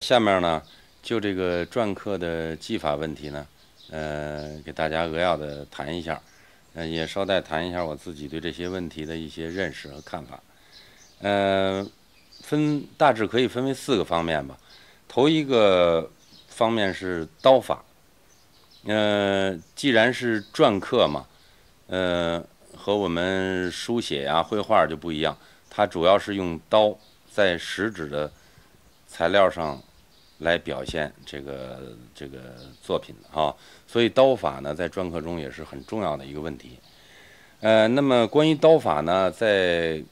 下面呢，就这个篆刻的技法问题呢，给大家扼要的谈一下，也捎带谈一下我自己对这些问题的一些认识和看法。大致可以分为4个方面吧。头一个方面是刀法，既然是篆刻嘛，和我们书写呀、绘画就不一样，它主要是用刀在实质的材料上来表现这个作品啊，所以刀法呢，在篆刻中也是很重要的一个问题。那么关于刀法呢，在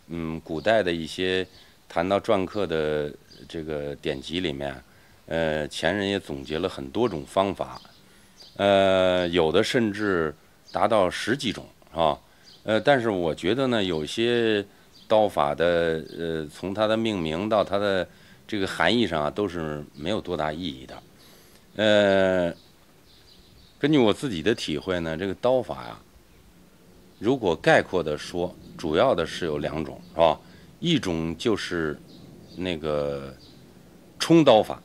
古代的一些谈到篆刻的这个典籍里面，前人也总结了很多种方法，有的甚至达到10几种啊。但是我觉得呢，有些刀法的从它的命名到它的这个含义上啊，都是没有多大意义的。根据我自己的体会呢，这个刀法呀，如果概括的说，主要的是有2种，是吧？一种就是那个冲刀法，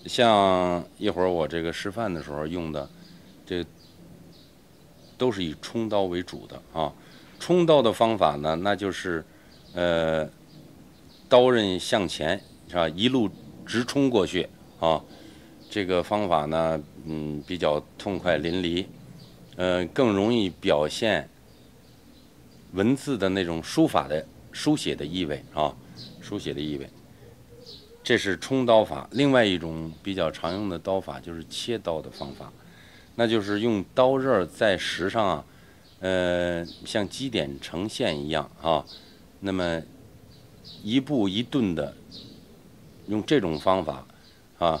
像一会儿我这个示范的时候用的，这都是以冲刀为主的啊。冲刀的方法呢，那就是刀刃向前，是吧？一路直冲过去啊。这个方法呢，比较痛快淋漓，更容易表现文字的那种书写的意味啊，书写的意味。这是冲刀法。另外一种比较常用的刀法就是切刀的方法，那就是用刀刃在石上啊，像积点成线一样啊，那么一步一顿的用这种方法啊，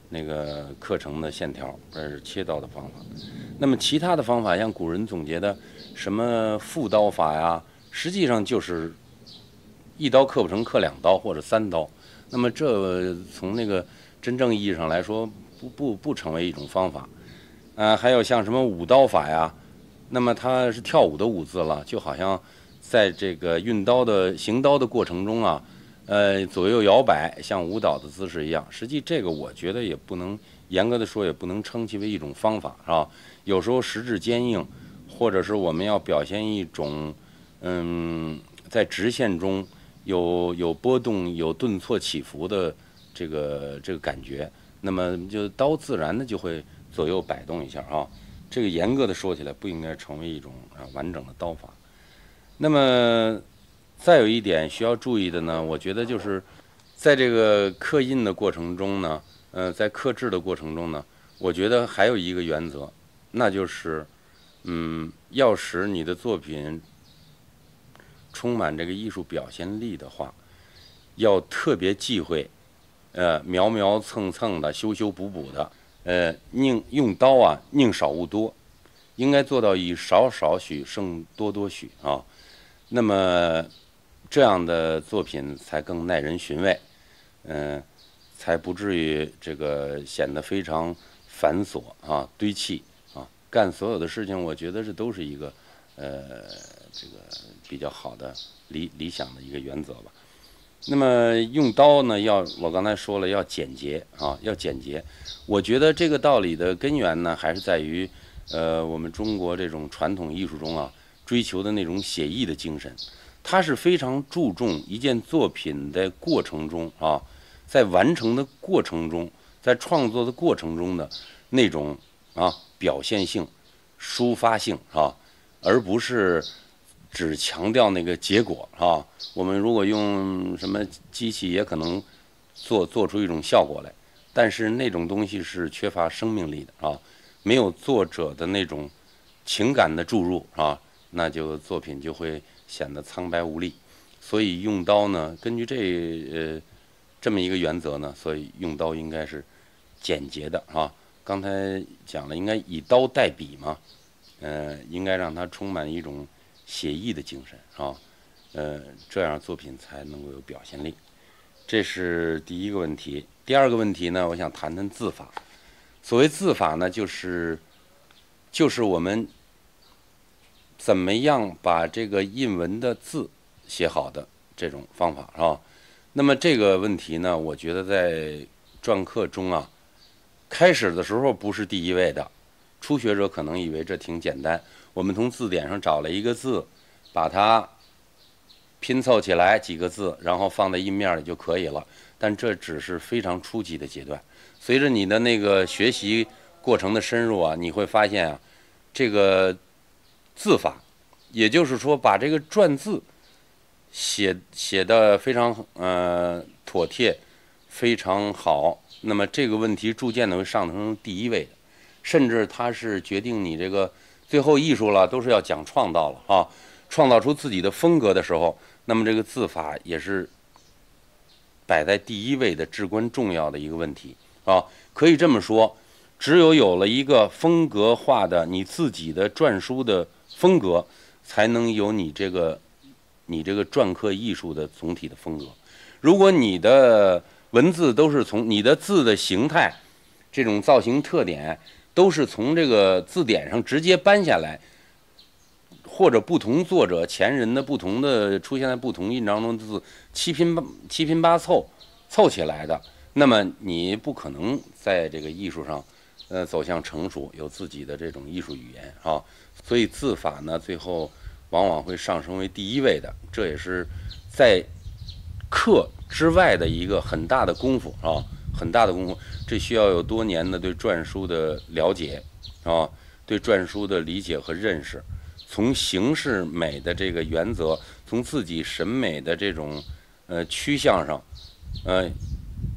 那个刻成的线条，这是切刀的方法。那么其他的方法，像古人总结的什么复刀法呀，实际上就是一刀刻不成，刻2刀或者3刀。那么这从那个真正意义上来说，不成为一种方法。还有像什么舞刀法呀，那么它是跳舞的舞字了，就好像在这个行刀的过程中啊，左右摇摆，像舞蹈的姿势一样。实际这个我觉得也不能严格的说，也不能称其为一种方法，是吧？有时候实质坚硬，或者是我们要表现一种，在直线中有波动、有顿挫起伏的这个感觉，那么就刀自然的就会左右摆动一下啊。这个严格的说起来，不应该成为一种完整的刀法。那么再有一点需要注意的呢，我觉得就是在这个刻印的过程中呢，在刻制的过程中呢，我觉得还有一个原则，那就是要使你的作品充满这个艺术表现力的话，要特别忌讳苗苗蹭蹭的、修修补补的，用刀啊，宁少勿多，应该做到以少少许胜多多许啊。那么这样的作品才更耐人寻味，才不至于这个显得非常繁琐啊、堆砌啊。干所有的事情，我觉得这都是一个这个比较好的理想的一个原则吧。那么用刀呢，我刚才说了要简洁啊，要简洁。我觉得这个道理的根源呢，还是在于我们中国这种传统艺术中啊，追求的那种写意的精神。它是非常注重一件作品的过程中啊，在完成的过程中，在创作的过程中的那种表现性、抒发性啊，而不是只强调那个结果啊。我们如果用什么机器，也可能做出一种效果来，但是那种东西是缺乏生命力的啊，没有作者的那种情感的注入啊，那就作品就会显得苍白无力。所以用刀呢，根据这么一个原则呢，所以用刀应该是简洁的啊。刚才讲了，应该以刀代笔嘛，应该让它充满一种写意的精神啊，这样作品才能够有表现力。这是第一个问题。第二个问题呢，我想谈谈字法。所谓字法呢，就是我们怎么样把这个印文的字写好的这种方法啊。那么这个问题呢，我觉得在篆刻中啊，开始的时候不是第一位的，初学者可能以为这挺简单，我们从字典上找了一个字，把它拼凑起来几个字，然后放在印面里就可以了。但这只是非常初级的阶段，随着你的那个学习过程的深入啊，你会发现啊，这个字法，也就是说把这个篆字写的非常妥帖，非常好。那么这个问题逐渐的会上升第一位的，甚至它是决定你这个最后艺术了，都是要讲创造了啊，创造出自己的风格的时候，那么这个字法也是摆在第一位的至关重要的一个问题啊。可以这么说，只有了一个风格化的你自己的篆书的风格，才能有你这个篆刻艺术的总体的风格。如果你的文字都是从你的字的形态，这种造型特点都是从这个字典上直接搬下来，或者不同作者前人的不同的出现在不同印章中的字七拼八凑起来的，那么你不可能在这个艺术上走向成熟，有自己的这种艺术语言啊。所以字法呢，最后往往会上升为第一位的，这也是在刻之外的一个很大的功夫啊，很大的功夫。这需要有多年的对篆书的了解啊，对篆书的理解和认识，从形式美的这个原则，从自己审美的这种趋向上，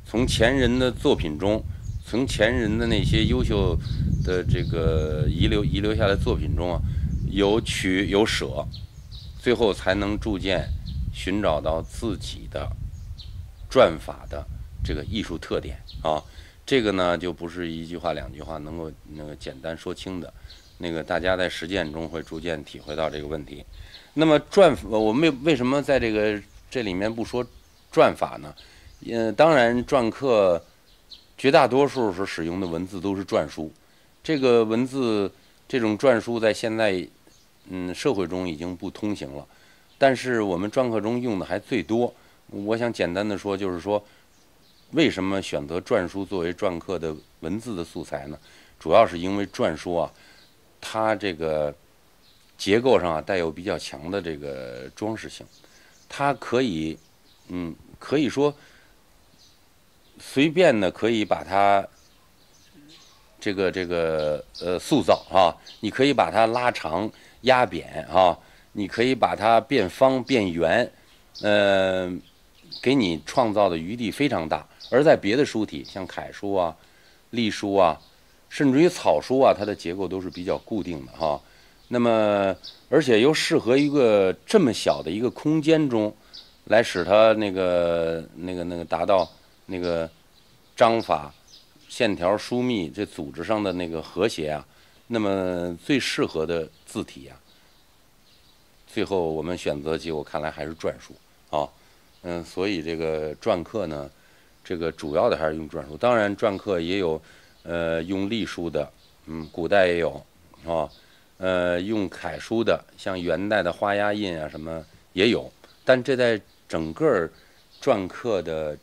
从前人的作品中，从前人的那些优秀的这个遗留下来的作品中啊，有取有舍，最后才能逐渐寻找到自己的篆法的这个艺术特点啊。这个呢，就不是一句话两句话能够简单说清的，大家在实践中会逐渐体会到这个问题。那么我们为什么在这里面不说篆法呢？当然篆刻绝大多数是使用的文字都是篆书，这个文字这种篆书在现在社会中已经不通行了，但是我们篆刻中用的还最多。我想简单的说，就是说为什么选择篆书作为篆刻的文字的素材呢？主要是因为篆书啊，它这个结构上啊带有比较强的这个装饰性，它可以说随便的可以把它塑造啊，你可以把它拉长压扁啊，你可以把它变方变圆，给你创造的余地非常大。而在别的书体，像楷书啊、隶书啊，甚至于草书啊，它的结构都是比较固定的哈。那么，而且又适合一个这么小的一个空间中，来使它达到章法、线条疏密这组织上的和谐啊。那么最适合的字体啊，最后我们选择我看来还是篆书啊。所以这个篆刻呢，这个主要的还是用篆书。当然，篆刻也有用隶书的，古代也有啊。用楷书的，像元代的花押印啊什么也有，但这在整个篆刻的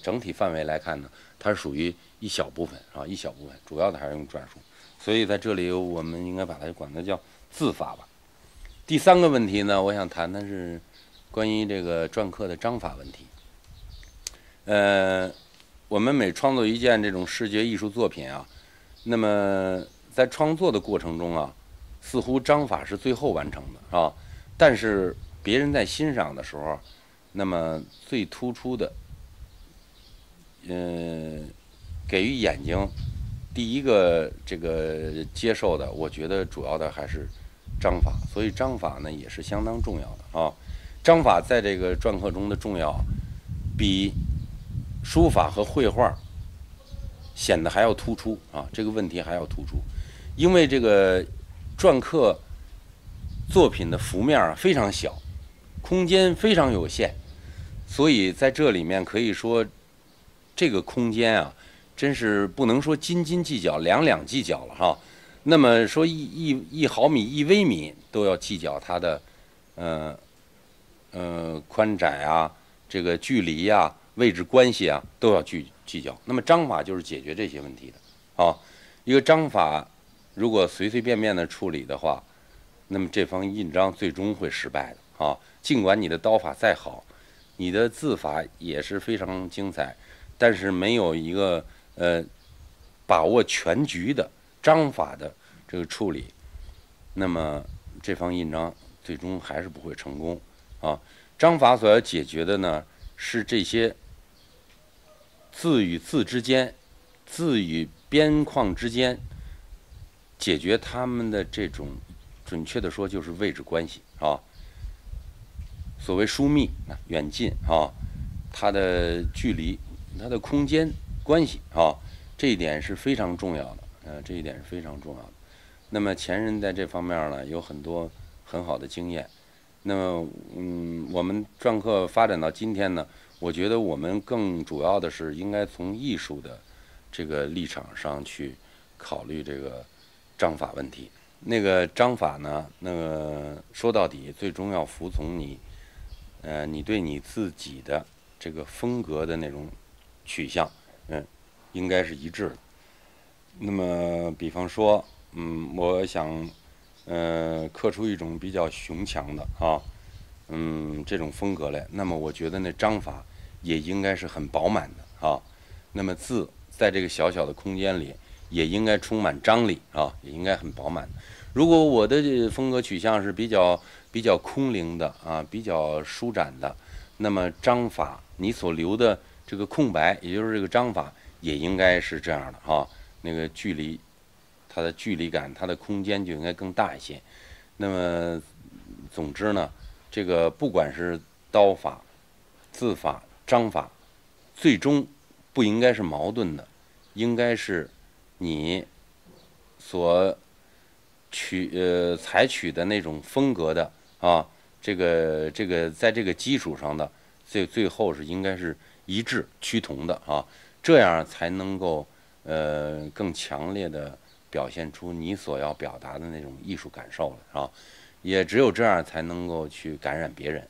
整体范围来看呢，它是属于一小部分啊，一小部分，主要的还是用篆书。所以在这里我们应该把它管它叫字法吧。第三个问题呢，我想谈的是关于这个篆刻的章法问题。我们每创作一件这种视觉艺术作品啊，那么在创作的过程中啊，似乎章法是最后完成的啊，但是别人在欣赏的时候，那么最突出的，给予眼睛第一个接受的，我觉得主要的还是章法，所以章法呢也是相当重要的啊。章法在这个篆刻中的重要，比书法和绘画显得还要突出啊，这个问题还要突出。因为这个篆刻作品的幅面啊非常小，空间非常有限，所以在这里面可以说，这个空间啊，真是不能说斤斤计较、两两计较了哈。那么说一毫米、一微米都要计较它的宽窄啊，这个距离呀位置关系啊都要计较。那么章法就是解决这些问题的啊。一个章法如果随随便便的处理的话，那么这方印章最终会失败的啊。尽管你的刀法再好，你的字法也是非常精彩，但是没有一个把握全局的章法的这个处理，那么这方印章最终还是不会成功啊。章法所要解决的呢，是这些字与字之间、字与边框之间，解决它们的这种，准确的说就是位置关系啊。所谓疏密、远近啊，它的距离、它的空间关系啊，这一点是非常重要的，这一点是非常重要的。那么前人在这方面呢有很多很好的经验。那么我们篆刻发展到今天呢，我觉得我们更主要的是应该从艺术的这个立场上去考虑这个章法问题。那个章法呢，那个说到底最终要服从你对你自己的这个风格的那种取向，应该是一致的。那么比方说，我想刻出一种比较雄强的啊，这种风格来，那么我觉得那章法也应该是很饱满的啊。那么字在这个小小的空间里也应该充满张力啊，也应该很饱满。如果我的风格取向是比较空灵的啊，比较舒展的，那么章法你所留的这个空白，也就是这个章法也应该是这样的啊。那个距离，它的距离感，它的空间就应该更大一些。那么，总之呢，这个不管是刀法、字法、章法，最终不应该是矛盾的，应该是你所采取的那种风格的啊，这个在这个基础上的最后是应该是一致趋同的啊，这样才能够更强烈的表现出你所要表达的那种艺术感受了啊，也只有这样才能够去感染别人。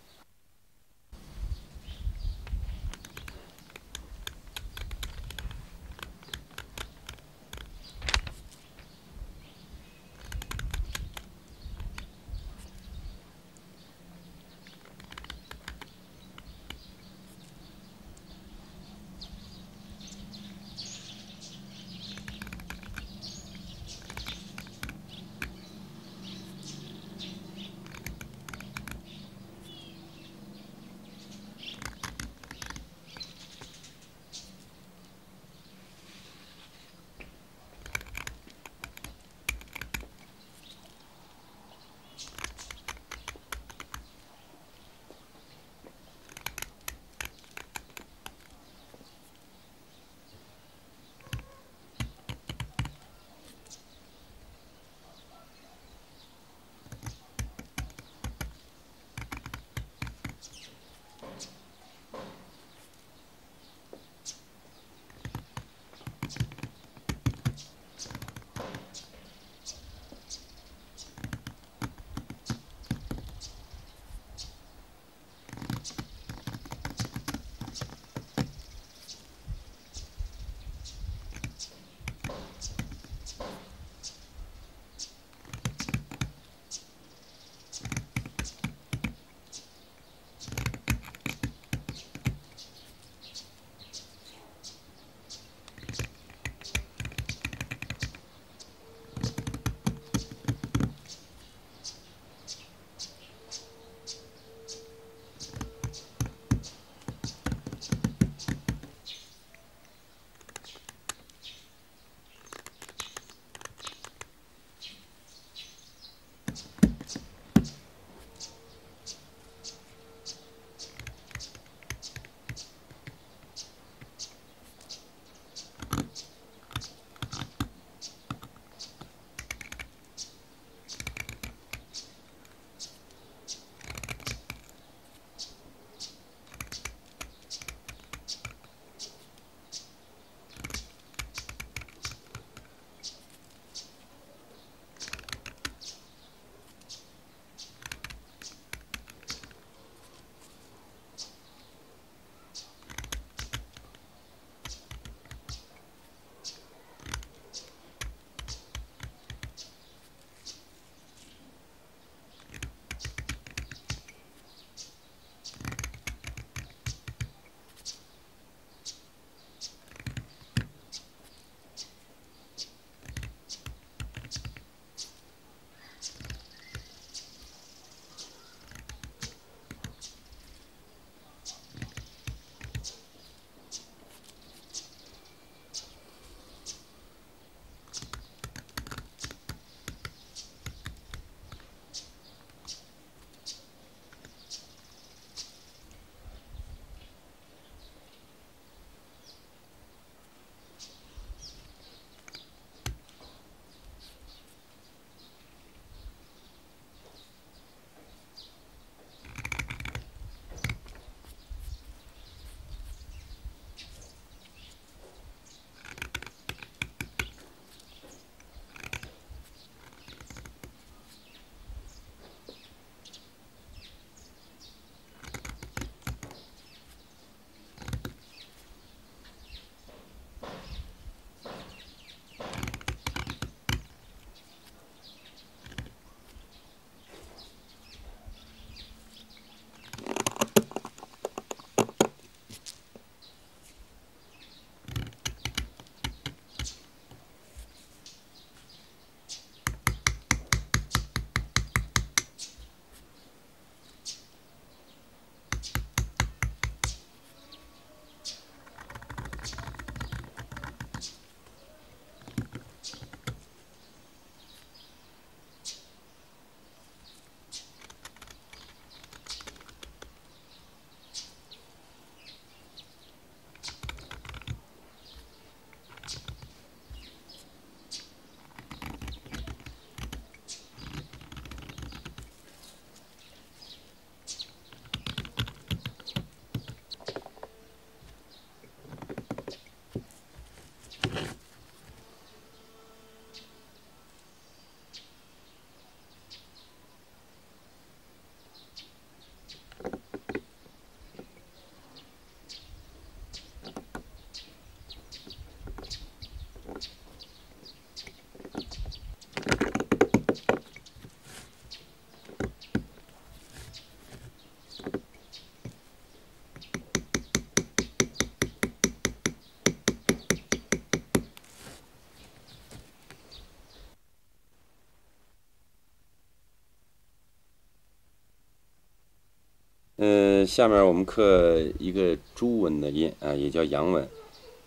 下面我们刻一个朱文的印啊，也叫阳文。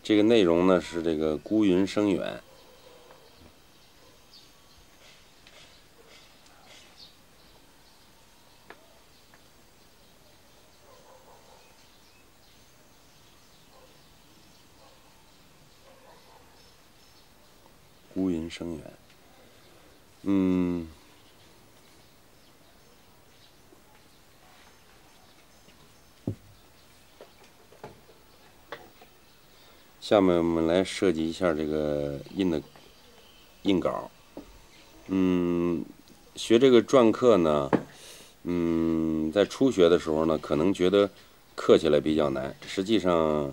这个内容呢是这个孤云生远。孤云生远。下面我们来设计一下这个印稿。学这个篆刻呢，在初学的时候呢，可能觉得刻起来比较难。实际上，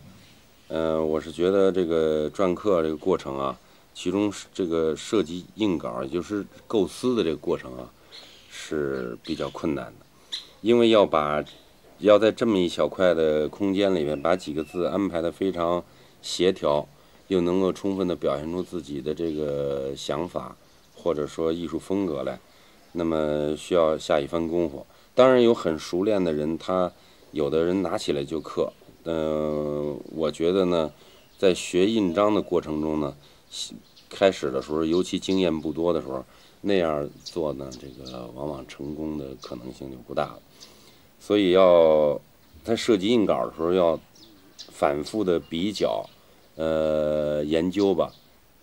我是觉得这个篆刻这个过程啊，其中这个设计印稿，也就是构思的这个过程啊，是比较困难的，因为要在这么一小块的空间里面把几个字安排的非常协调，又能够充分的表现出自己的这个想法或者说艺术风格来，那么需要下一番功夫。当然有很熟练的人，有的人拿起来就刻。我觉得呢，在学印章的过程中呢，开始的时候，尤其经验不多的时候，那样做呢，这个往往成功的可能性就不大了。所以在设计印稿的时候，要反复的比较，研究吧，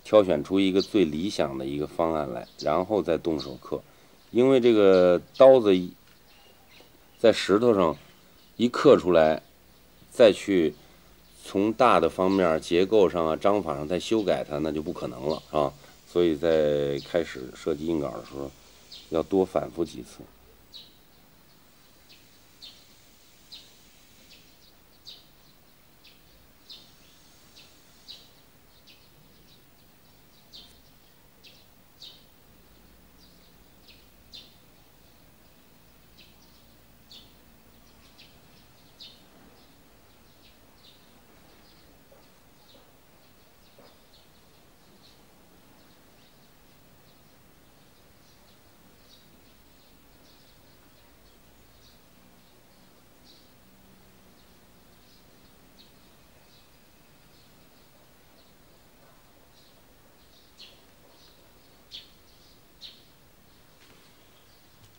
挑选出一个最理想的一个方案来，然后再动手刻。因为这个刀子在石头上一刻出来，再去从大的方面结构上啊、章法上再修改它，那就不可能了啊。所以在开始设计印稿的时候，要多反复几次。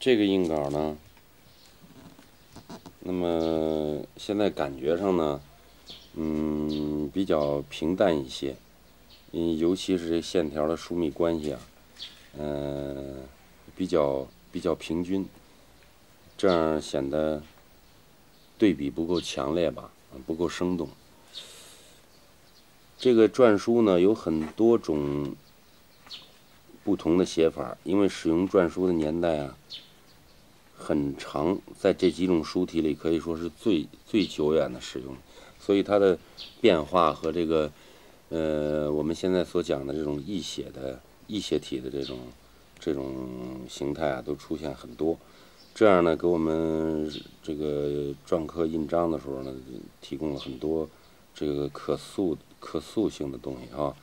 这个印稿呢，那么现在感觉上呢，比较平淡一些，尤其是这线条的疏密关系啊，比较平均，这样显得对比不够强烈吧，不够生动。这个篆书呢有很多种不同的写法，因为使用篆书的年代啊很长，在这几种书体里可以说是最久远的使用，所以它的变化和这个我们现在所讲的这种易写体的这种形态啊，都出现很多。这样呢，给我们这个篆刻印章的时候呢，提供了很多这个可塑性的东西啊。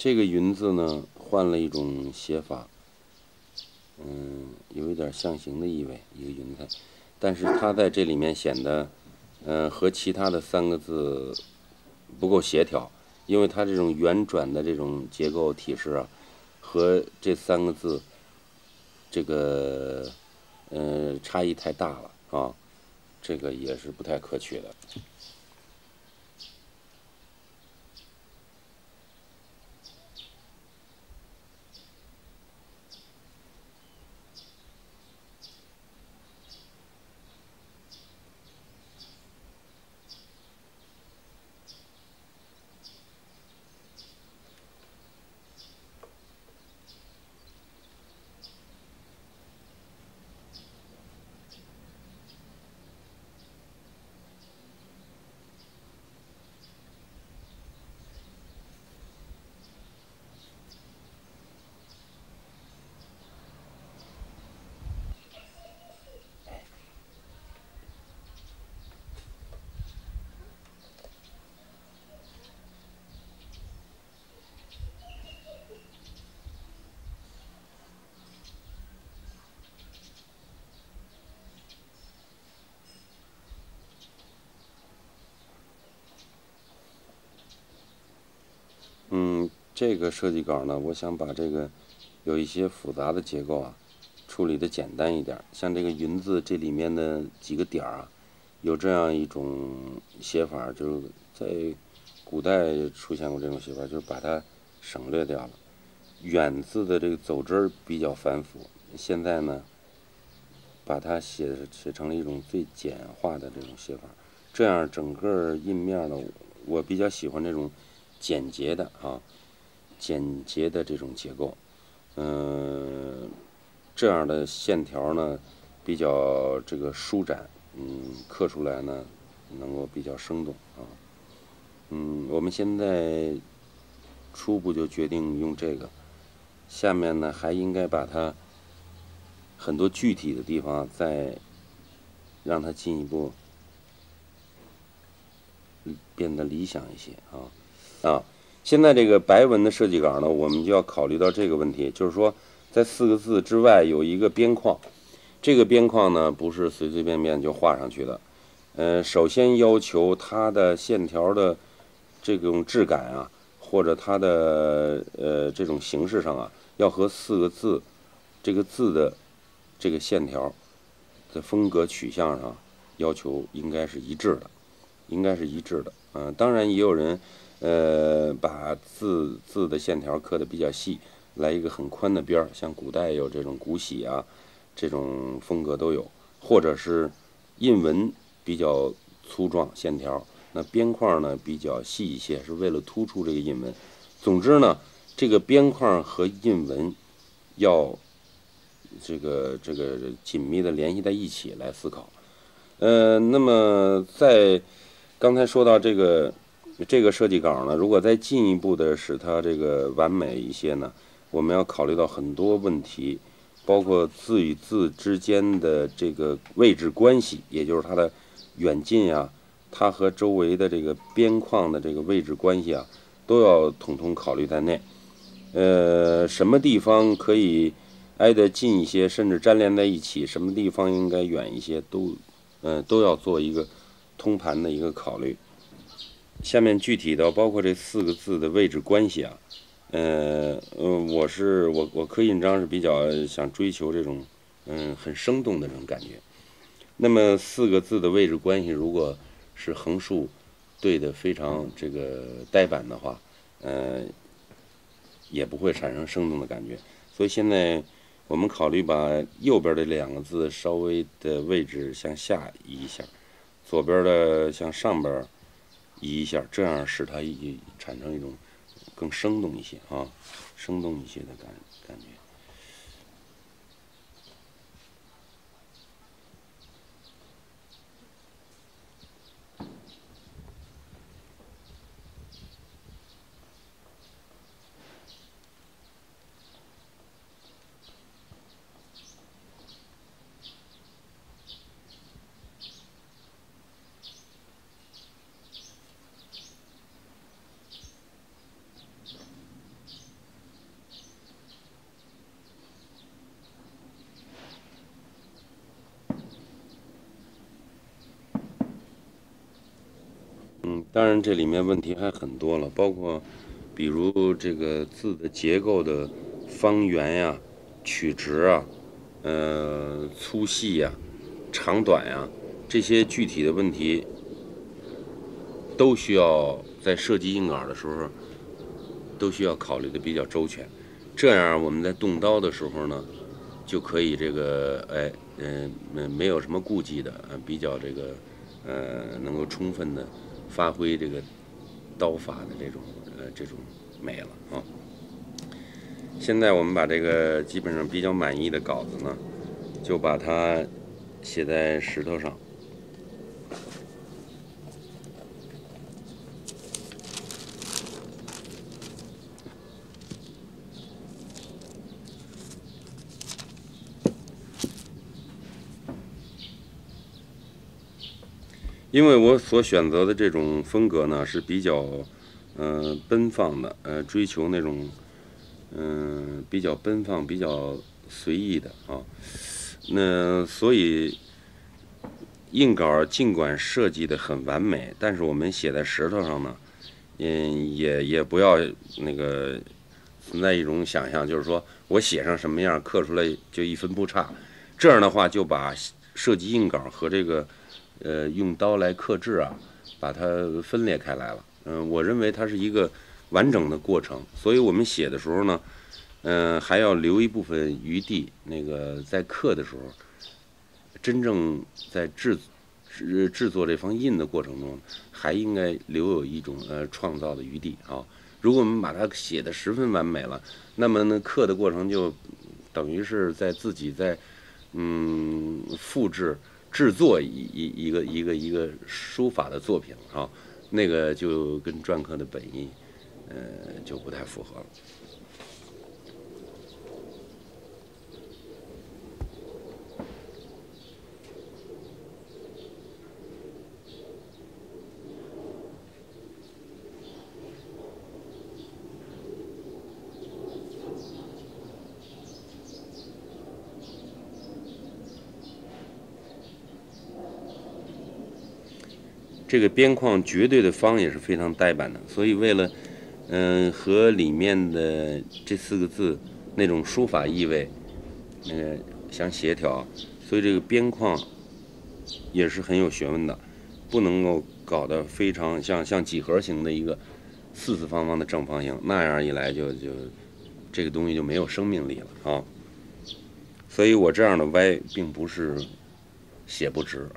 这个云字呢，换了一种写法，有一点象形的意味，一个云彩，但是它在这里面显得，和其他的3个字不够协调，因为它这种圆转的这种结构体式啊，和这3个字，这个差异太大了啊，这个也是不太可取的。这个设计稿呢，我想把这个有一些复杂的结构啊，处理的简单一点。像这个云字这里面的几个点儿啊，有这样一种写法，就是在古代出现过这种写法，就是把它省略掉了。远字的这个走之儿比较繁复，现在呢，把它写成了一种最简化的这种写法，这样整个印面呢，我比较喜欢这种简洁的这种结构，这样的线条呢比较这个舒展，刻出来呢能够比较生动啊，我们现在初步就决定用这个，下面呢还应该把它很多具体的地方再让它进一步变得理想一些啊。现在这个白文的设计稿呢，我们就要考虑到这个问题，就是说在4个字之外有一个边框，这个边框呢不是随随便便就画上去的。首先要求它的线条的这种质感啊，或者它的这种形式上啊，要和4个字这个字的这个线条的风格取向上要求应该是一致的，当然也有人把字的线条刻得比较细，来一个很宽的边儿，像古代有这种古玺啊，这种风格都有，或者是印文比较粗壮线条，那边框呢比较细一些，是为了突出这个印文。总之呢，这个边框和印文要这个紧密的联系在一起来思考。那么在刚才说到这个设计稿呢，如果再进一步的使它这个完美一些呢，我们要考虑到很多问题，包括字与字之间的这个位置关系，也就是它的远近呀，它和周围的这个边框的这个位置关系啊，都要统统考虑在内。什么地方可以挨得近一些，甚至粘连在一起，什么地方应该远一些，都要做一个通盘的一个考虑。下面具体到包括这4个字的位置关系啊，我刻印章是比较想追求这种很生动的这种感觉。那么4个字的位置关系，如果是横竖对的非常这个呆板的话，也不会产生生动的感觉。所以现在我们考虑把右边的2个字稍微的位置向下移一下，左边的向上边移一下，这样使它产生一种更生动一些生动一些的感觉。当然这里面问题还很多了，包括比如这个字的结构的方圆呀、曲直啊、粗细呀、长短呀，这些具体的问题都需要在设计印稿的时候都需要考虑的比较周全，这样我们在动刀的时候呢，就可以这个没有什么顾忌的，比较这个能够充分的发挥这个刀法的这种美了啊。现在我们把这个基本上比较满意的稿子呢，就把它写在石头上。因为我所选择的这种风格呢是比较奔放的，追求那种比较奔放、比较随意的啊。那所以印稿尽管设计的很完美，但是我们写在石头上呢，也不要那个存在一种想象，就是说我写上什么样，刻出来就一分不差。这样的话，就把设计印稿和这个用刀来刻制啊，把它分裂开来了。我认为它是一个完整的过程，所以我们写的时候呢，还要留一部分余地。那个在刻的时候，真正在制作这方印的过程中，还应该留有一种创造的余地啊。如果我们把它写得十分完美了，那么呢刻的过程就等于是在自己在复制制作一个书法的作品啊，那个就跟篆刻的本意就不太符合了。这个边框绝对的方也是非常呆板的，所以为了和里面的这4个字那种书法意味相协调，所以这个边框也是很有学问的，不能够搞得非常像几何形的一个四四方方的正方形，那样一来就这个东西就没有生命力了啊。所以我这样的歪并不是写不直。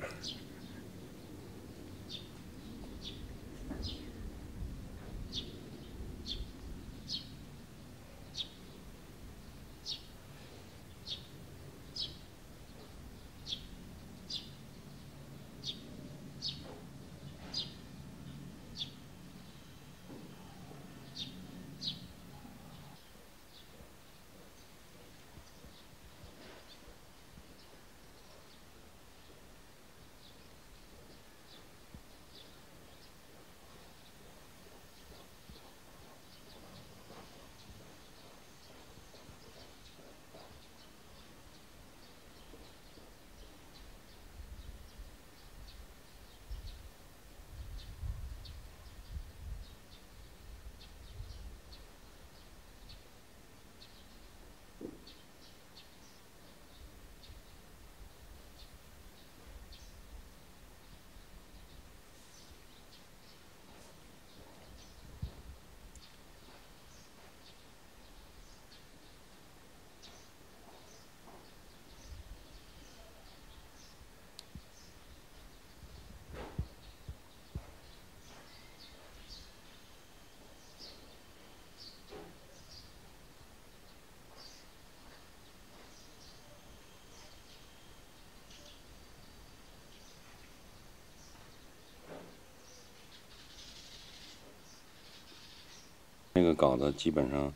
那个稿子基本上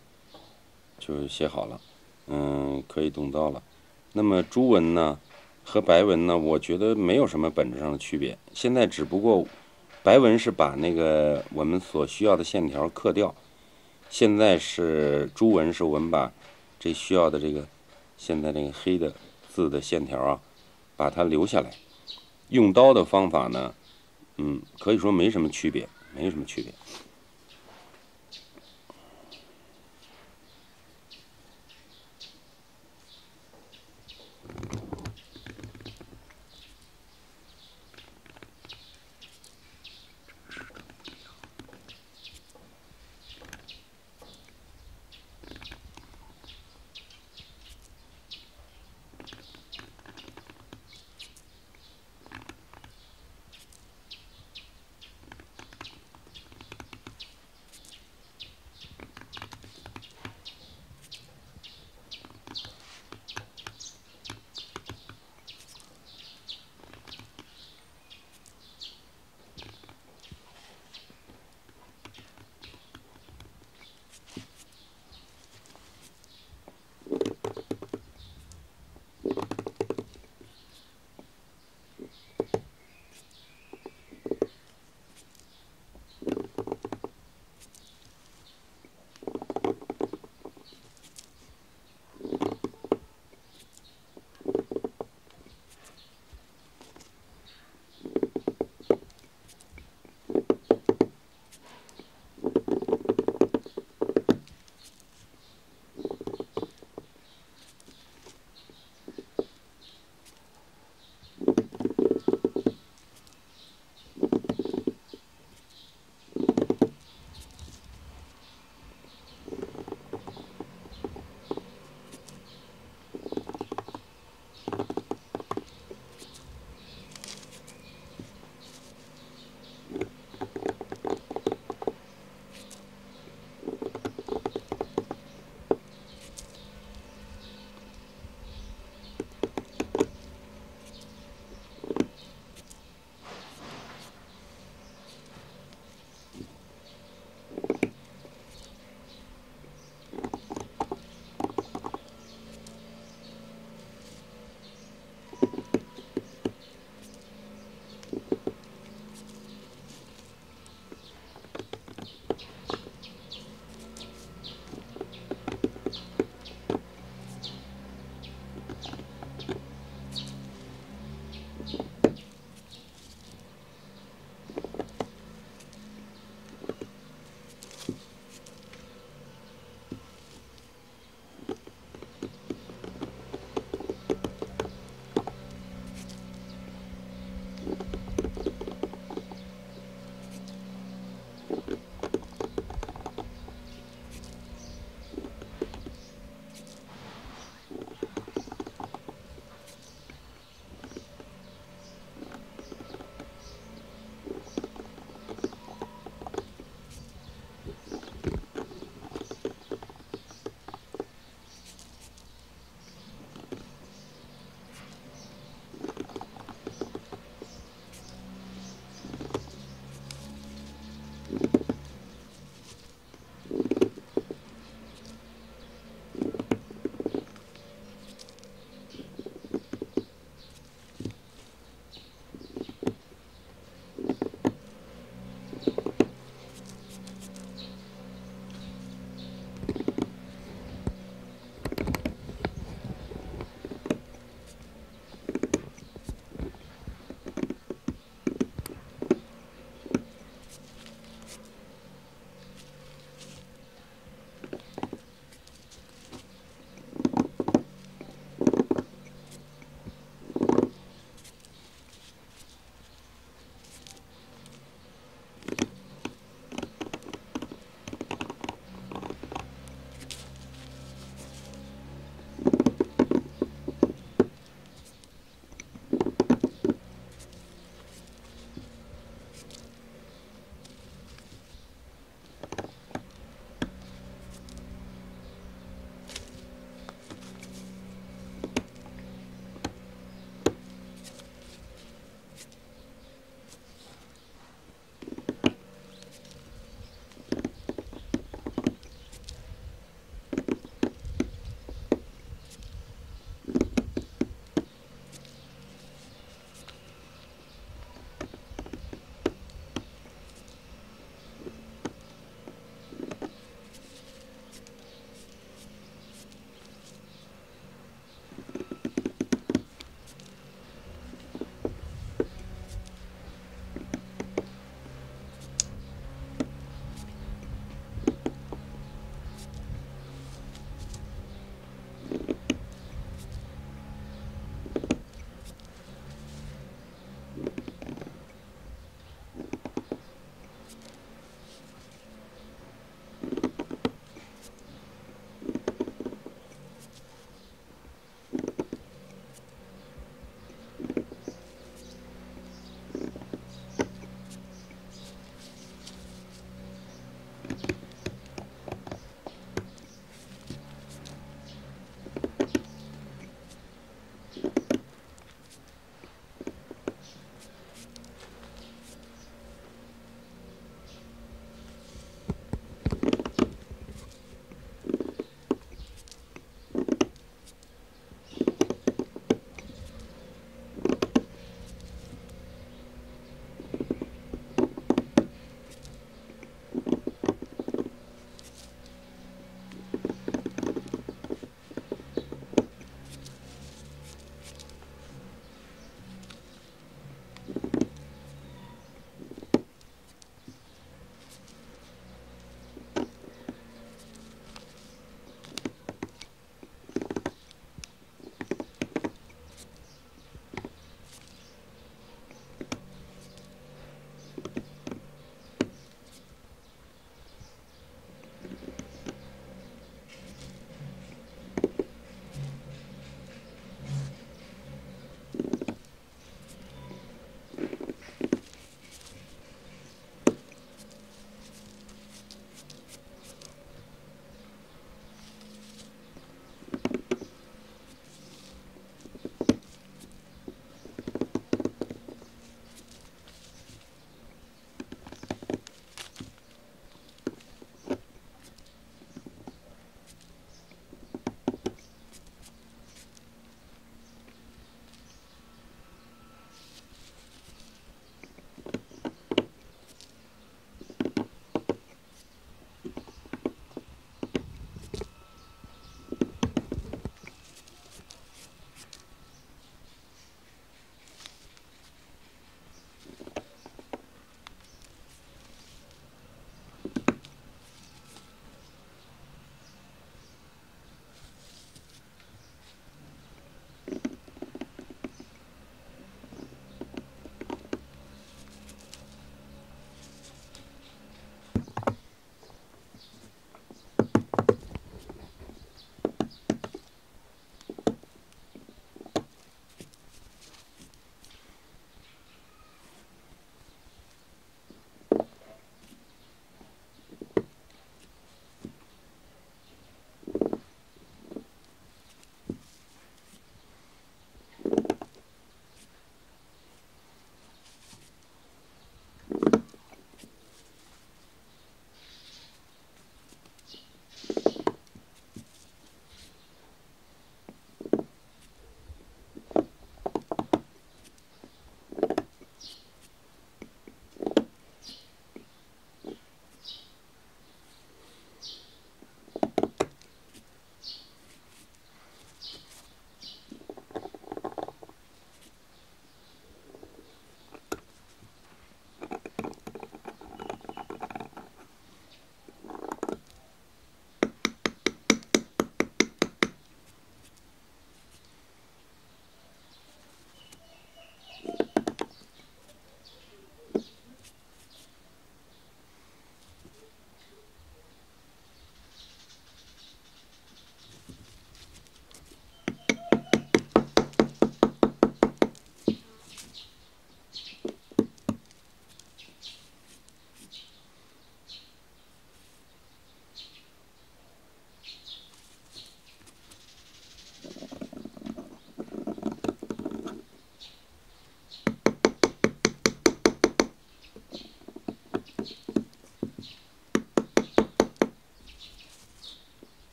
就写好了，可以动刀了。那么朱文呢和白文呢，我觉得没有什么本质上的区别。现在只不过白文是把那个我们所需要的线条刻掉，现在是朱文是我们把这需要的这个现在这个黑的字的线条啊，把它留下来。用刀的方法呢，可以说没什么区别，没什么区别。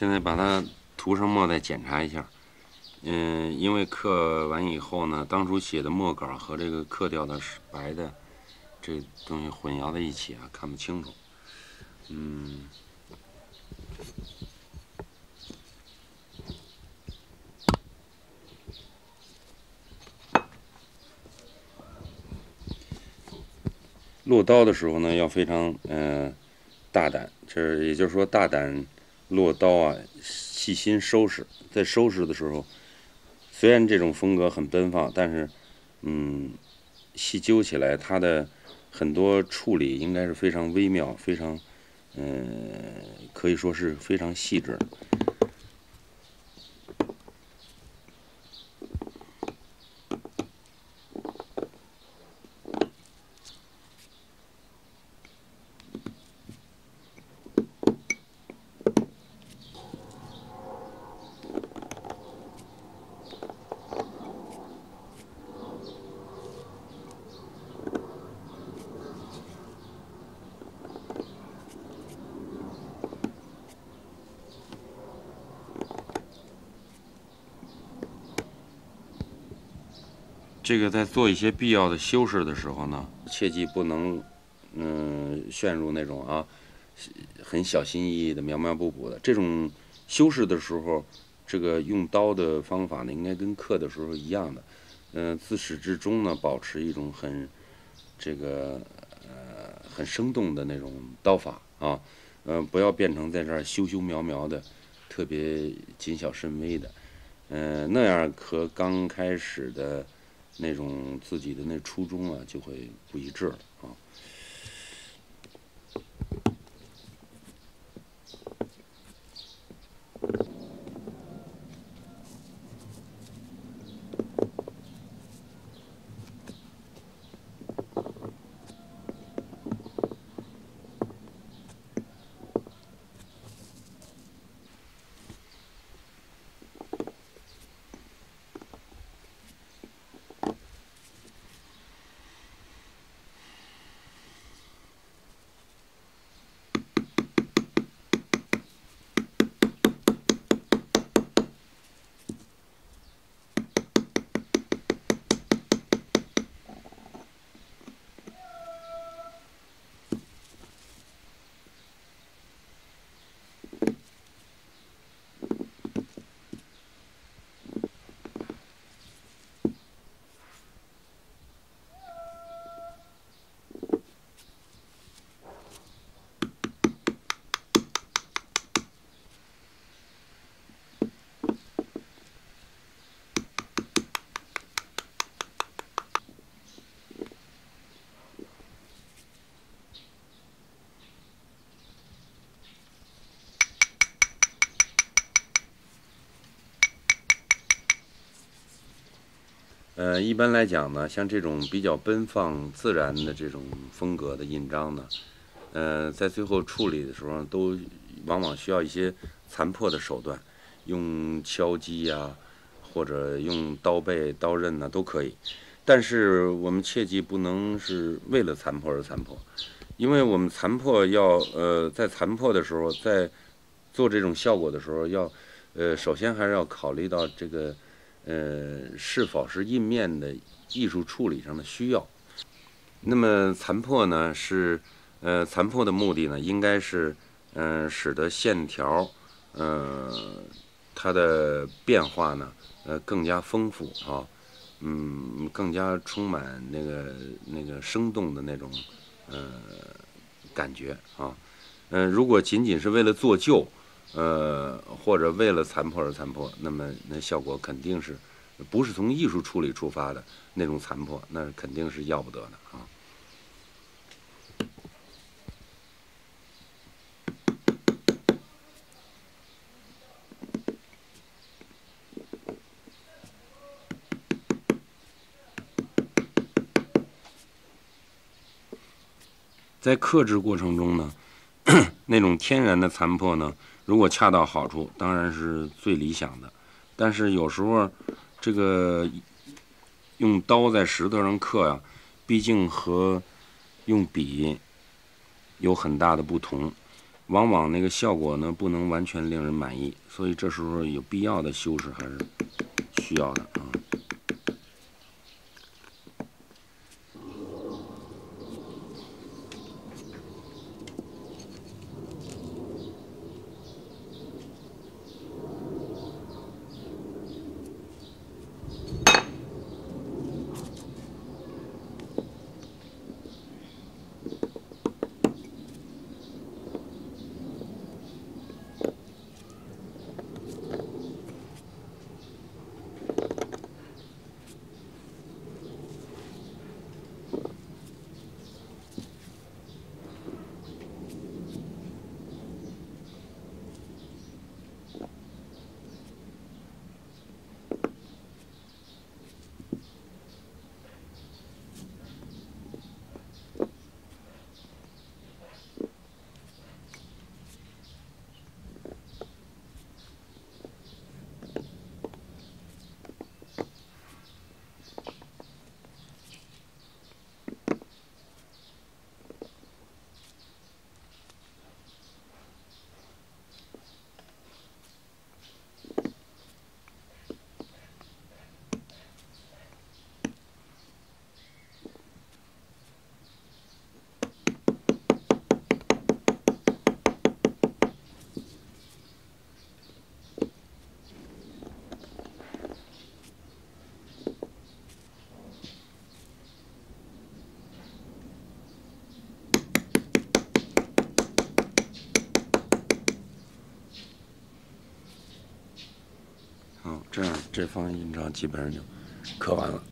现在把它涂上墨，再检查一下。因为刻完以后呢，当初写的墨稿和这个刻掉的白的这东西混淆在一起啊，看不清楚。落刀的时候呢，要非常大胆，这也就是说大胆落刀啊，细心收拾。在收拾的时候，虽然这种风格很奔放，但是细究起来，它的很多处理应该是非常微妙，非常可以说是非常细致的。这个在做一些必要的修饰的时候呢，切记不能陷入那种很小心翼翼的苗苗补补的这种修饰的时候，这个用刀的方法呢，应该跟刻的时候一样的，自始至终呢，保持一种很很生动的那种刀法啊，不要变成在这儿修修苗苗的，特别谨小慎微的，那样和刚开始的那种自己的那初衷啊，就会不一致了啊。一般来讲呢，像这种比较奔放、自然的这种风格的印章呢，在最后处理的时候，都往往需要一些残破的手段，用敲击呀，或者用刀背、刀刃呢，都可以。但是我们切记不能是为了残破而残破，因为我们残破在残破的时候，在做这种效果的时候，首先还是要考虑到这个。是否是印面的艺术处理上的需要？那么残破呢，残破的目的呢，应该是使得线条它的变化呢更加丰富啊，更加充满那个生动的那种感觉啊。如果仅仅是为了做旧。或者为了残破而残破，那么那效果肯定是不是从艺术处理出发的那种残破，那肯定是要不得的啊。在刻制过程中呢，那种天然的残破呢，如果恰到好处，当然是最理想的。但是有时候，这个用刀在石头上刻呀，毕竟和用笔有很大的不同。往往那个效果呢不能完全令人满意，所以这时候有必要的修饰还是需要的啊。这样这方印章基本上就刻完了。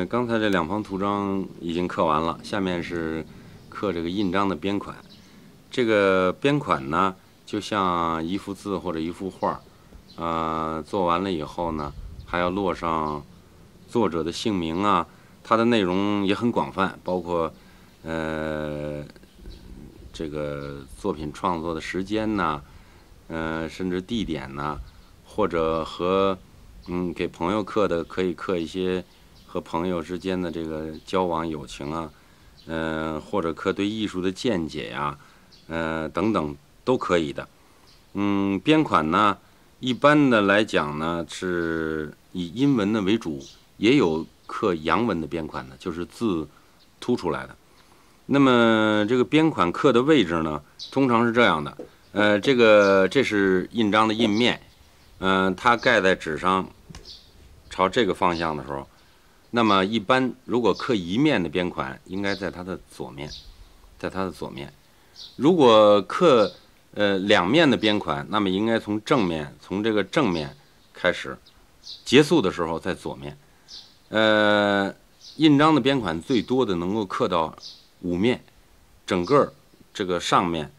刚才这2方图章已经刻完了，下面是刻这个印章的边款。这个边款呢，就像一幅字或者一幅画，做完了以后呢，还要落上作者的姓名啊，它的内容也很广泛，包括这个作品创作的时间呐，甚至地点呐，或者和给朋友刻的，可以刻一些和朋友之间的这个交往友情啊，或者刻对艺术的见解呀，等等都可以的。边款呢，一般的来讲呢，是以阴文的为主，也有刻阳文的边款的，就是字凸出来的。那么这个边款刻的位置呢，通常是这样的。这是印章的印面，它盖在纸上，朝这个方向的时候，那么一般如果刻一面的边款，应该在它的左面，在它的左面。如果刻2面的边款，那么应该从正面，从这个正面开始，结束的时候在左面。印章的边款最多的能够刻到5面，整个这个上面、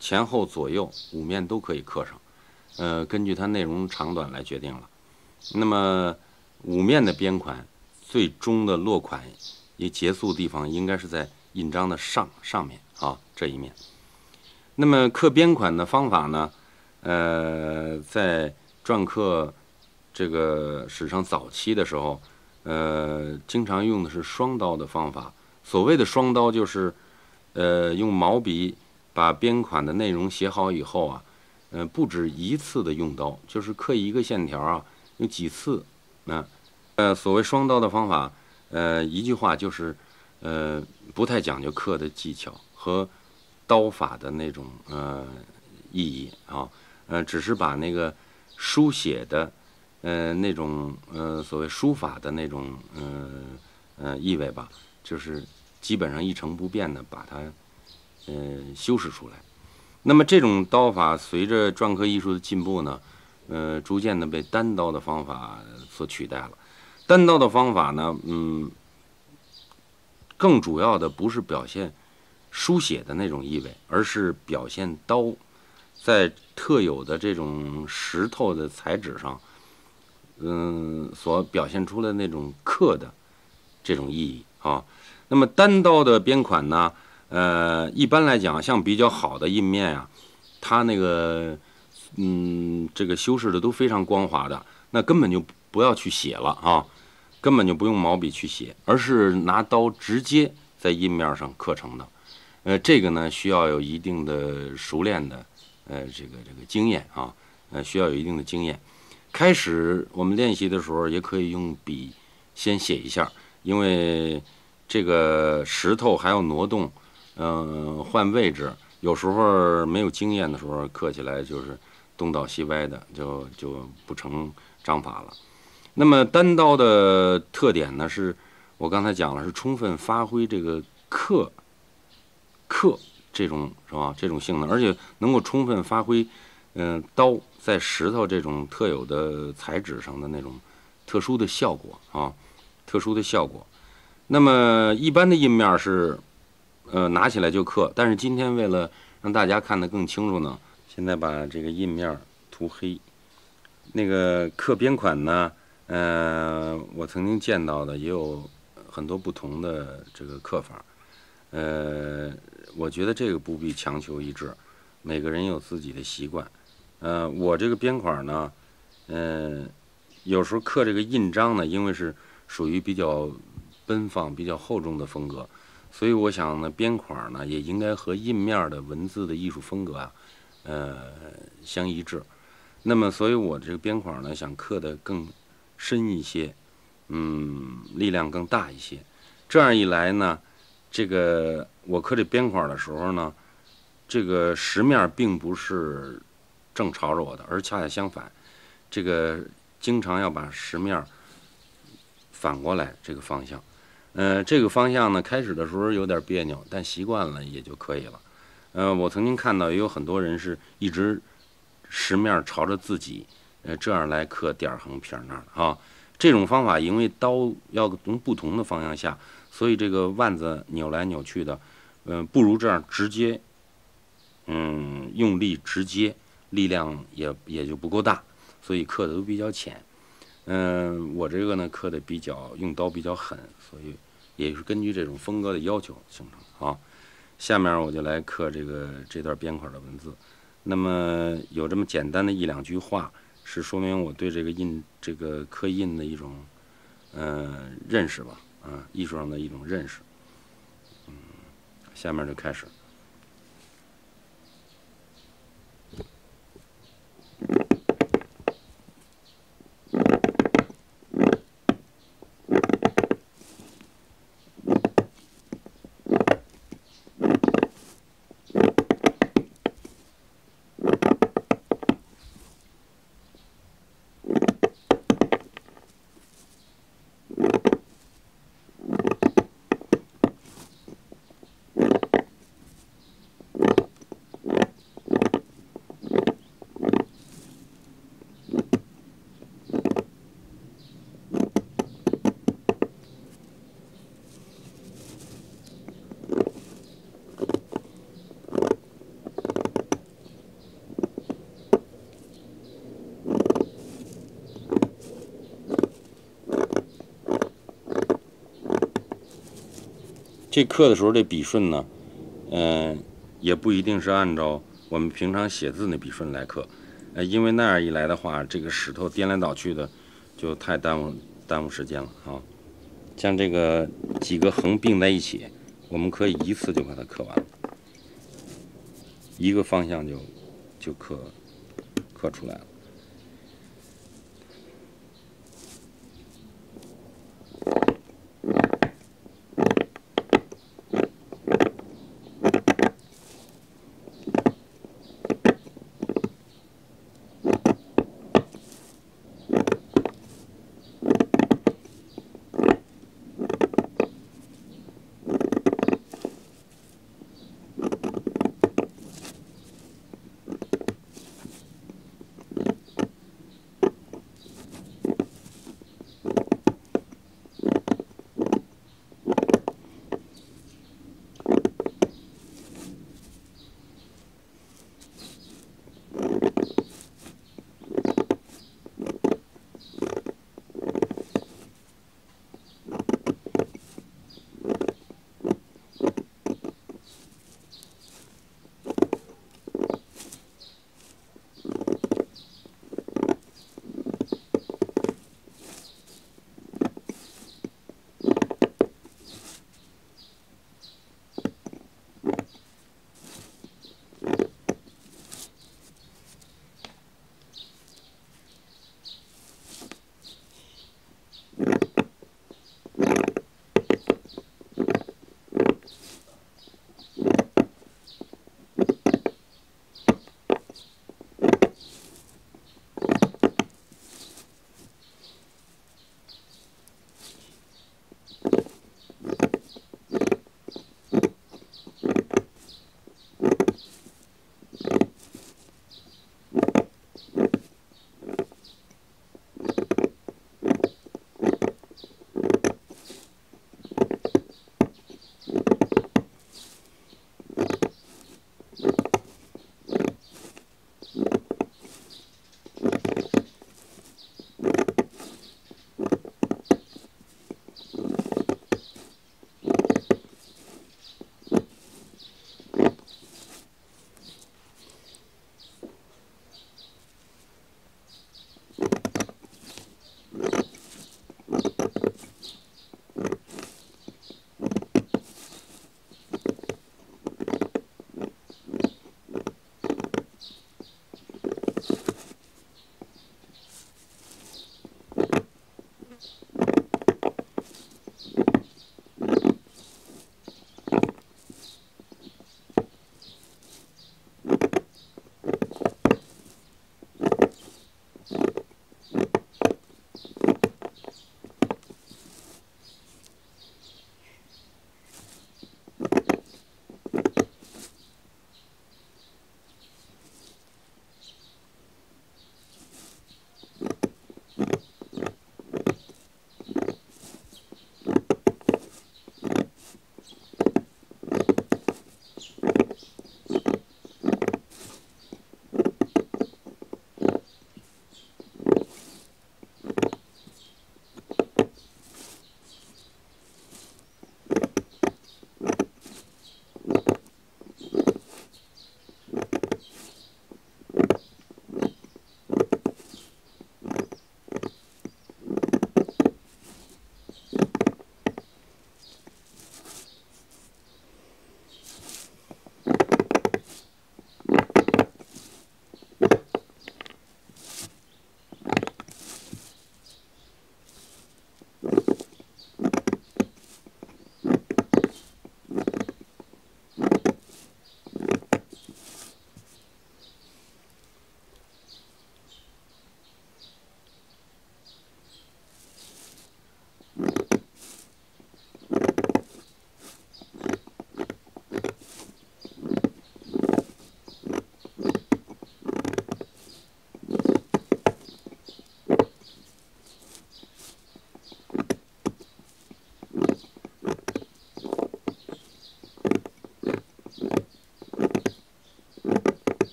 前后左右5面都可以刻上，根据它内容长短来决定了。那么5面的边款，最终的落款也结束地方应该是在印章的上面啊，这一面。那么刻边款的方法呢，在篆刻这个史上早期的时候，经常用的是双刀的方法。所谓的双刀就是，用毛笔把边款的内容写好以后啊，不止一次的用刀，就是刻一个线条啊，有几次。所谓双刀的方法，一句话就是，不太讲究刻的技巧和刀法的那种意义啊，只是把那个书写的那种所谓书法的那种意味吧，就是基本上一成不变的把它修饰出来。那么这种刀法随着篆刻艺术的进步呢，逐渐的被单刀的方法所取代了。单刀的方法呢，更主要的不是表现书写的那种意味，而是表现刀在特有的这种石头的材质上，所表现出的那种刻的这种意义啊。那么单刀的边款呢，一般来讲，像比较好的印面啊，它那个这个修饰的都非常光滑的，那根本就不要去写了啊。根本就不用毛笔去写，而是拿刀直接在印面上刻成的。这个呢需要有一定的熟练的这个经验啊，需要有一定的经验。开始我们练习的时候也可以用笔先写一下，因为这个石头还要挪动，换位置，有时候没有经验的时候刻起来就是东倒西歪的，就不成章法了。那么单刀的特点呢，是我刚才讲了，是充分发挥这个刻这种是吧？这种性能，而且能够充分发挥，刀在石头这种特有的材质上的那种特殊的效果啊，特殊的效果。那么一般的印面是，拿起来就刻，但是今天为了让大家看得更清楚呢，现在把这个印面涂黑。那个刻边款呢，我曾经见到的也有很多不同的这个刻法，我觉得这个不必强求一致，每个人有自己的习惯。我这个边款呢，有时候刻这个印章呢，因为是属于比较奔放、比较厚重的风格，所以我想呢，边款呢也应该和印面的文字的艺术风格啊，相一致。那么，所以我这个边款呢，想刻得更深一些，力量更大一些。这样一来呢，这个我刻这边款的时候呢，这个石面并不是正朝着我的，而恰恰相反，这个经常要把石面反过来这个方向。这个方向呢，开始的时候有点别扭，但习惯了也就可以了。我曾经看到也有很多人是一直石面朝着自己，这样来刻点横撇捺啊。这种方法因为刀要从不同的方向下，所以这个腕子扭来扭去的，不如这样直接，用力直接，力量也就不够大，所以刻的都比较浅。我这个呢刻的比较用刀比较狠，所以也是根据这种风格的要求形成啊。下面我就来刻这段边款的文字。那么有这么简单的一两句话，是说明我对这个刻印的一种认识吧，艺术上的一种认识。下面就开始。这刻的时候，这笔顺呢，也不一定是按照我们平常写字那笔顺来刻，因为那样一来的话，这个石头颠来倒去的，就太耽误时间了啊。像这个几个横并在一起，我们可以一次就把它刻完了，一个方向就刻出来了。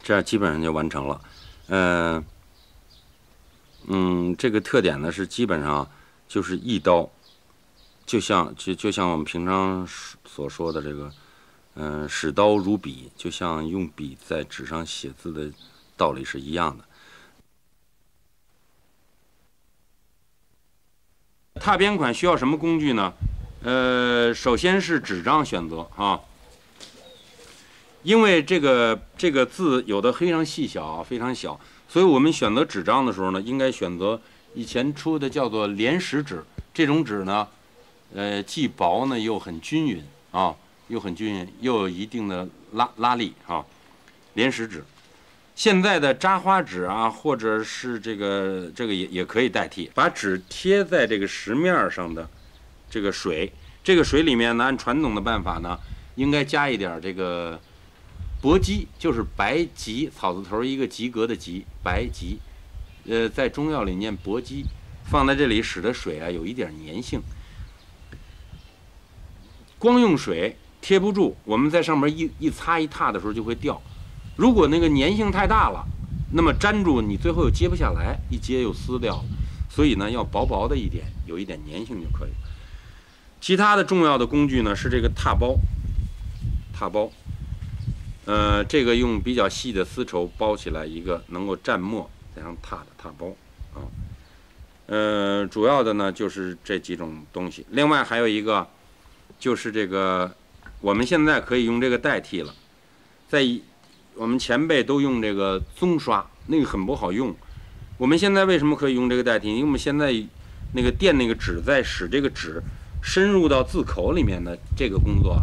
这样基本上就完成了。这个特点呢是基本上就是一刀，就像我们平常所说的这个，使刀如笔，就像用笔在纸上写字的道理是一样的。拓边款需要什么工具呢？首先是纸张选择啊，因为这个字有的非常细小，非常小，所以我们选择纸张的时候呢，应该选择以前出的叫做连石纸。这种纸呢，既薄呢又很均匀啊，又有一定的拉力啊，连石纸。现在的扎花纸啊，或者是这个也可以代替，把纸贴在这个石面上的这个水里面呢，按传统的办法呢，应该加一点这个薄芨，就是白芨，草字头一个及格的及，白芨，在中药里念薄芨，放在这里使得水啊有一点粘性。光用水贴不住，我们在上面一擦一踏的时候就会掉。如果那个粘性太大了，那么粘住你最后又揭不下来，一揭又撕掉了。所以呢，要薄薄的一点，有一点粘性就可以。其他的重要的工具呢是这个拓包，这个用比较细的丝绸包起来一个能够蘸墨再上拓的拓包啊。主要的呢就是这几种东西。另外还有一个就是这个，我们现在可以用这个代替了，我们前辈都用这个棕刷，那个很不好用。我们现在为什么可以用这个代替？因为我们现在那个垫那个纸，在使这个纸深入到字口里面的这个工作，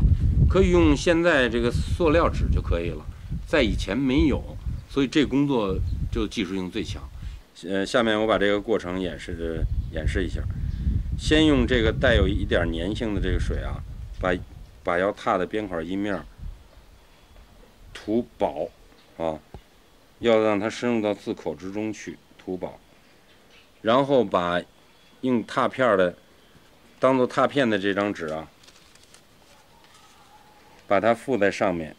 可以用现在这个塑料纸就可以了，在以前没有，所以这个工作就技术性最强。下面我把这个过程演示一下。先用这个带有一点粘性的这个水啊，把要拓的边块一面涂薄啊，要让它深入到字口之中去，涂薄，然后把用拓片的当做拓片的这张纸啊，把它附在上面。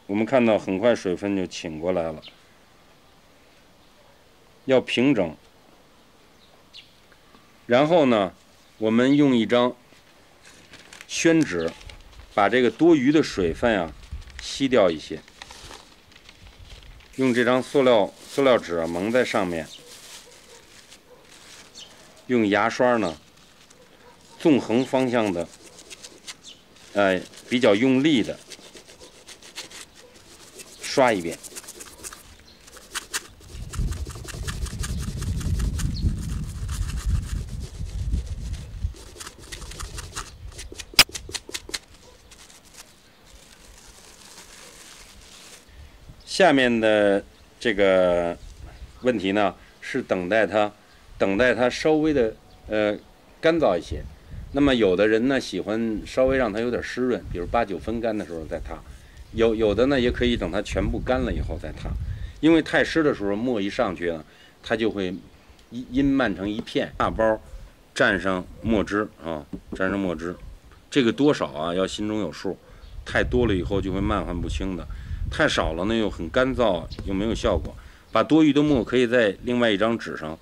我们看到很快水分就沁过来了，要平整。然后呢，我们用一张宣纸，把这个多余的水分啊吸掉一些。用这张塑料纸啊蒙在上面，用牙刷呢纵横方向的，比较用力的刷一遍。下面的这个问题呢，是等待它稍微的干燥一些。那么有的人呢喜欢稍微让它有点湿润，比如8、9分干的时候再踏。有的呢也可以等它全部干了以后再踏，因为太湿的时候墨一上去呢，它就会阴漫成一片。大包蘸上墨汁啊，蘸上墨汁，这个多少啊要心中有数，太多了以后就会漫换不清的。太少了呢，又很干燥，又没有效果。把多余的墨可以在另外一张纸上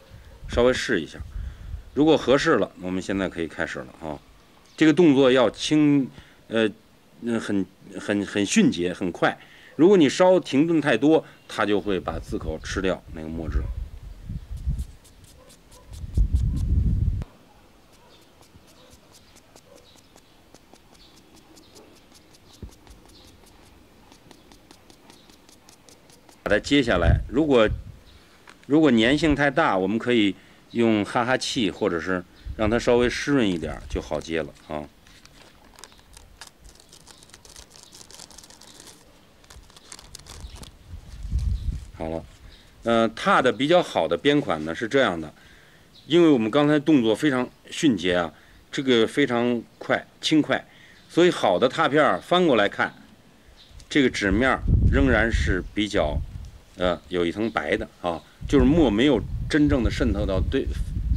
稍微试一下，如果合适了，我们现在可以开始了啊。这个动作要很迅捷，很快。如果你稍停顿太多，它就会把字口吃掉那个墨汁。把它接下来，如果粘性太大，我们可以用哈哈气，或者是让它稍微湿润一点，就好接了啊。好了，拓的比较好的边款呢是这样的，因为我们刚才动作非常迅捷啊，这个非常轻快，所以好的拓片翻过来看，这个纸面仍然是比较。有一层白的啊，就是墨没有真正的渗透到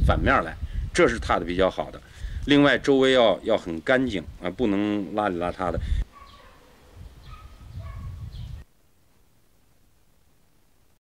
反面来，这是拓的比较好的。另外，周围要很干净啊，不能邋里邋遢的。